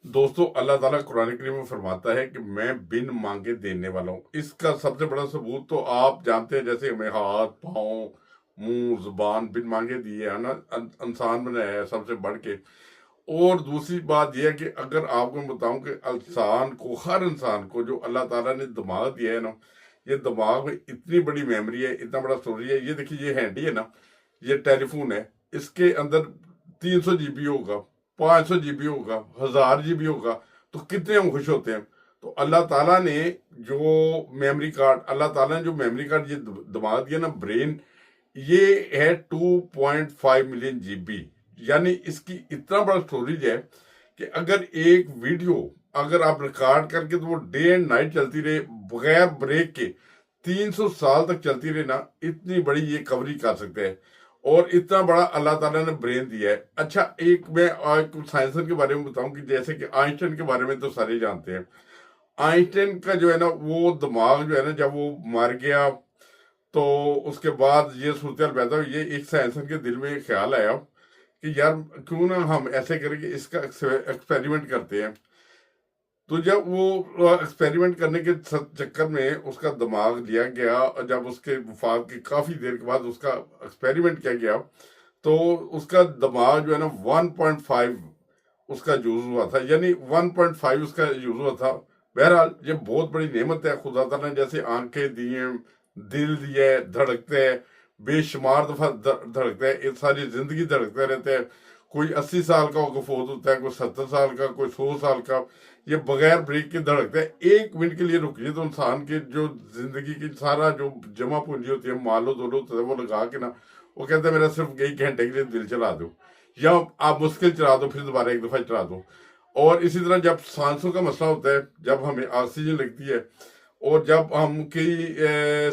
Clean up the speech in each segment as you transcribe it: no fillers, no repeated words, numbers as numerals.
दोस्तों, अल्लाह ताला कुरान करीम में फरमाता है कि मैं बिन मांगे देने वाला हूँ। इसका सबसे बड़ा सबूत तो आप जानते हैं, जैसे हमें हाथ, पाँव, मुंह, जुबान बिन मांगे दिए है ना, इंसान बनाया है सबसे बढ़ के। और दूसरी बात यह है कि अगर आपको मैं बताऊं कि इंसान को, हर इंसान को जो अल्लाह ताला ने दिमाग दिया है ना, ये दिमाग में इतनी बड़ी मेमोरी है, इतना बड़ा स्टोरेज है। ये देखिए, ये हैंडी है ना, ये टेलीफोन है, इसके अंदर 300 GB होगा, 500 GB होगा, 1000 GB होगा, तो कितने हम खुश होते हैं। तो अल्लाह ताला ने जो मेमोरी कार्ड ये दिमाग दिया ना, ब्रेन, ये है 2.5 मिलियन GB। यानी इसकी इतना बड़ा स्टोरेज है कि अगर एक वीडियो अगर आप रिकॉर्ड करके तो वो डे एंड नाइट चलती रहे बगैर ब्रेक के, 300 साल तक चलती रहे ना, इतनी बड़ी ये कवरी कर सकते हैं। और इतना बड़ा अल्लाह ताला ने ब्रेन दिया है। अच्छा, एक मैं साइंसर के बारे में बताऊं कि जैसे कि आइंस्टाइन के बारे में तो सारे जानते हैं। आइंस्टाइन का जो है ना, वो दिमाग जो है ना, जब वो मर गया तो उसके बाद ये सूरत पैदा हुई। ये एक साइंसर के दिल में ख्याल आया कि यार क्यों ना हम ऐसे करके इसका एक्सपेरिमेंट करते हैं। तो जब वो एक्सपेरिमेंट करने के चक्कर में उसका दिमाग लिया गया, और जब उसके वफात की काफी देर के बाद उसका एक्सपेरिमेंट किया गया, तो उसका दिमाग जो है ना 1.5 उसका यूज हुआ था, यानी 1.5 उसका यूज हुआ था। बहरहाल ये बहुत बड़ी नेमत है। खुदा ताला ने जैसे आंखें दी हैं, दिल दिया है, धड़कते हैं, बेशुमार दफा धड़कते हैं, एक सारी जिंदगी धड़कते रहते हैं। कोई 80 साल का होकर फोत होता है, कोई 70 साल का, कोई 100 साल का। ये बगैर ब्रेक के धड़कते हैं। एक मिनट के लिए रुकिए तो इंसान के जो जिंदगी की सारा जो जमा पूंजी होती है, मालो दौलत होता है, वो लगा के ना, वो कहता है मेरा सिर्फ 1 घंटे के लिए दिल चला दो, या आप मुश्किल चला दो, फिर दोबारा एक दफा चला दो। और इसी तरह जब सांसों का मसला होता है, जब हमें ऑक्सीजन लगती है, और जब हम कई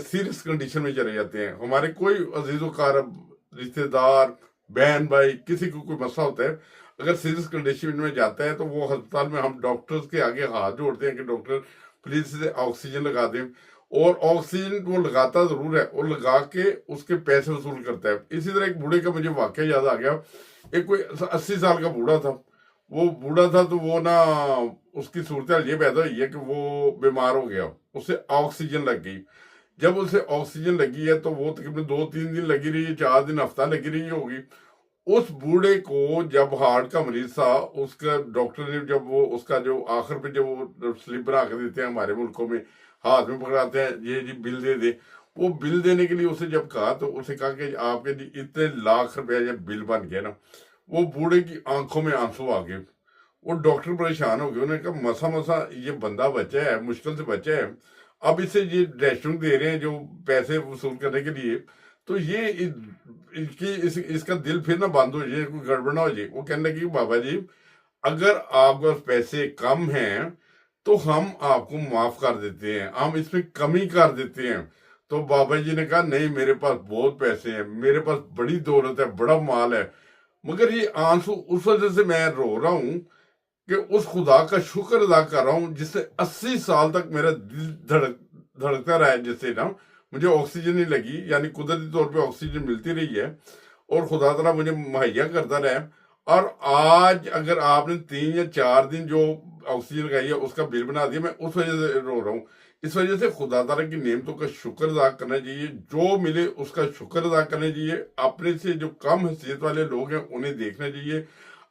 सीरियस कंडीशन में चले जाते हैं, हमारे कोई अजीजोकार, रिश्तेदार, बहन भाई, किसी को कोई मसला होता है, अगर सीरियस कंडीशन में जाता है, तो वो अस्पताल में हम डॉक्टर्स के आगे हाथ जोड़ते हैं कि डॉक्टर प्लीज इसे ऑक्सीजन लगा दें। और ऑक्सीजन वो लगाता जरूर है, और लगा के उसके पैसे वसूल करता है। इसी तरह एक बूढ़े का मुझे वाकया याद आ गया। एक कोई 80 साल का बूढ़ा था। वो बूढ़ा था तो वो ना, उसकी सूरत ये पैदा हुई है कि वो बीमार हो गया, उसे ऑक्सीजन लग गई। जब उसे ऑक्सीजन लगी है तो वो तकरीबन 2-3 दिन लगी रही, 4 दिन, हफ्ता लगी रही होगी। उस बूढ़े को जब हार्ट का मरीज था, उसका डॉक्टर ने जब वो उसका जो आखिर पे जो वो स्लिप बना के देते हैं हमारे मुल्कों में, हाथ में पकड़ाते हैं, ये जी बिल दे दे। वो बिल देने के लिए उसे जब कहा, तो उसे कहा कि आपके जी इतने लाख रुपया जब बिल बन गया ना, वो बूढ़े की आंखों में आंसू आ गए। वो डॉक्टर परेशान हो गए। उन्होंने कहा मसा मसा ये बंदा बचा है, मुश्किल से बचा है, अब इसे ये रेस्टोरेंट दे रहे हैं जो पैसे वसूल करने के लिए, तो ये इसका दिल फिर ना बंद हो जाए, कोई गड़बड़ ना हो जाए। वो कहने लगे बाबा जी, अगर आपके पास पैसे कम हैं तो हम आपको माफ कर देते हैं, हम इसमें कमी कर देते हैं। तो बाबा जी ने कहा नहीं, मेरे पास बहुत पैसे हैं, मेरे पास बड़ी दौलत है, बड़ा माल है, मगर ये आंसू उस वजह से मैं रो रहा हूं कि उस खुदा का शुक्र अदा कर रहा हूं जिससे 80 साल तक मेरा दिल धड़कता रहा है, जिससे ना मुझे ऑक्सीजन नहीं लगी, यानी कुदरती तौर पे ऑक्सीजन मिलती रही है, और खुदा तआला मुझे मुहैया करता रहा है। और आज अगर आपने 3 या 4 दिन जो ऑक्सीजन लगाई है उसका बिल बना दिया, मैं उस वजह से रो रहा हूँ। इस वजह से खुदा ताला की नेमतों का शुक्र अदा करना चाहिए, जो मिले उसका शुक्र अदा करना चाहिए। अपने से जो कम हैसियत वाले लोग हैं उन्हें देखना चाहिए।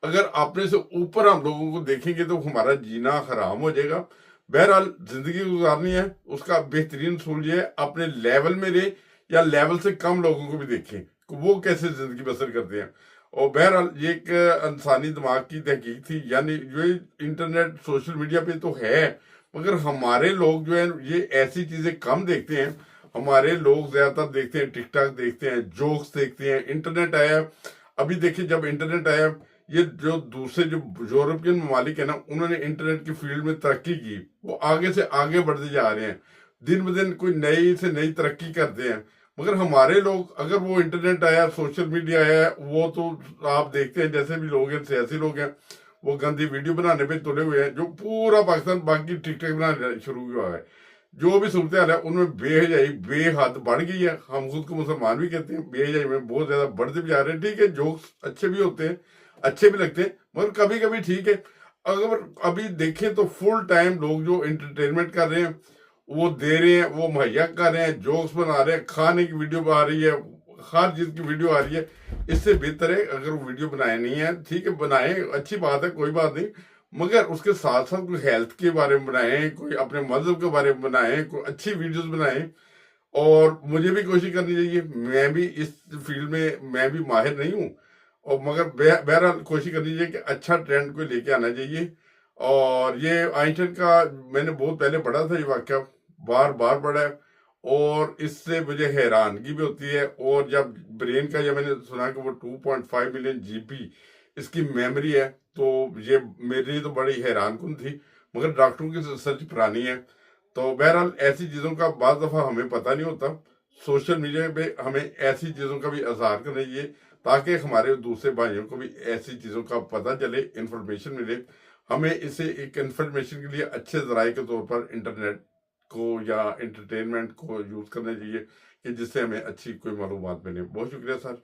अगर अपने से ऊपर हम लोगों को देखेंगे तो हमारा जीना हराम हो जाएगा। बहरहाल जिंदगी गुजारनी है, उसका बेहतरीन उसूल ये है, अपने लेवल में रहे या लेवल से कम लोगों को भी देखें कि वो कैसे जिंदगी बसर करते हैं। और बहरहाल ये एक इंसानी दिमाग की तहकीक थी। यानी ये इंटरनेट सोशल मीडिया पे तो है, मगर हमारे लोग जो है ये ऐसी चीजें कम देखते हैं। हमारे लोग ज्यादातर देखते हैं टिकटॉक, देखते हैं जोक्स, देखते हैं। इंटरनेट आया, अभी देखिए जब इंटरनेट आया, ये जो दूसरे जो यूरोपियन ममालिक है ना, उन्होंने इंटरनेट की फील्ड में तरक्की की, वो आगे से आगे बढ़ते जा रहे हैं, दिन ब दिन कोई नई से नई तरक्की करते हैं। मगर हमारे लोग, अगर वो इंटरनेट आया, सोशल मीडिया आया, वो तो आप देखते हैं जैसे भी लोग हैं, सियासी लोग हैं, वो गंदी वीडियो बनाने पे तुले हुए हैं, जो पूरा पाकिस्तान बाकी टिकटॉक बनाने शुरू हुआ है। जो भी सूरत हाल है उनमें बेहजाई बेहद बढ़ गई है। हम खुद को मुसलमान भी कहते हैं, बेहजाई में बहुत ज्यादा बढ़ते भी जा रहे हैं। ठीक है, जोक्स अच्छे भी होते हैं, अच्छे भी लगते हैं, मगर कभी कभी ठीक है। اگر ابھی دیکھیں تو فل ٹائم لوگ جو انٹرٹینمنٹ کر رہے ہیں وہ دے رہے ہیں، وہ مہیا کر رہے ہیں، جوکس بنا رہے ہیں، کھانے کی ویڈیو آ رہی ہے، ہر چیز کی ویڈیو آ رہی ہے. اس سے بہتر ہے اگر وہ ویڈیو بنائے نہیں ہے، ٹھیک ہے بنائیں، اچھی بات ہے، کوئی بات نہیں، مگر اس کے ساتھ ساتھ کوئی ہیلتھ کے بارے میں بنائیں، کوئی اپنے مذہب کے بارے میں بنائیں، کوئی اچھی ویڈیوز بنائیں. اور مجھے بھی کوشش کرنی چاہیے، میں بھی اس فیلڈ میں بھی ماہر نہیں ہوں، اور مگر بہرحال کوشش کرنی چاہیے کہ اچھا ٹرینڈ کو لے کے آنا چاہیے. اور یہ آئنسٹائن کا میں نے بہت پہلے پڑھا تھا یہ واقعہ، بار بار پڑھا ہے، اور اس سے مجھے حیرانگی بھی ہوتی ہے. اور جب برین کا جب میں نے سنا کہ وہ 2.5 ملین جی بی اس کی میموری ہے، تو یہ میرے لیے تو بڑی حیران کن تھی، مگر ڈاکٹروں کی ریسرچ پرانی ہے. تو بہرحال ایسی چیزوں کا بعض دفعہ ہمیں پتہ نہیں ہوتا، سوشل میڈیا پہ ہمیں ایسی چیزوں کا بھی اظہار کرنا چاہیے تاکہ ہمارے دوسرے بھائیوں کو بھی ایسی چیزوں کا پتہ چلے، انفارمیشن ملے. ہمیں اسے ایک انفارمیشن کے لیے اچھے ذرائع کے طور پر انٹرنیٹ کو یا انٹرٹینمنٹ کو یوز کرنا چاہیے کہ جس سے ہمیں اچھی کوئی معلومات ملے. بہت شکریہ سر.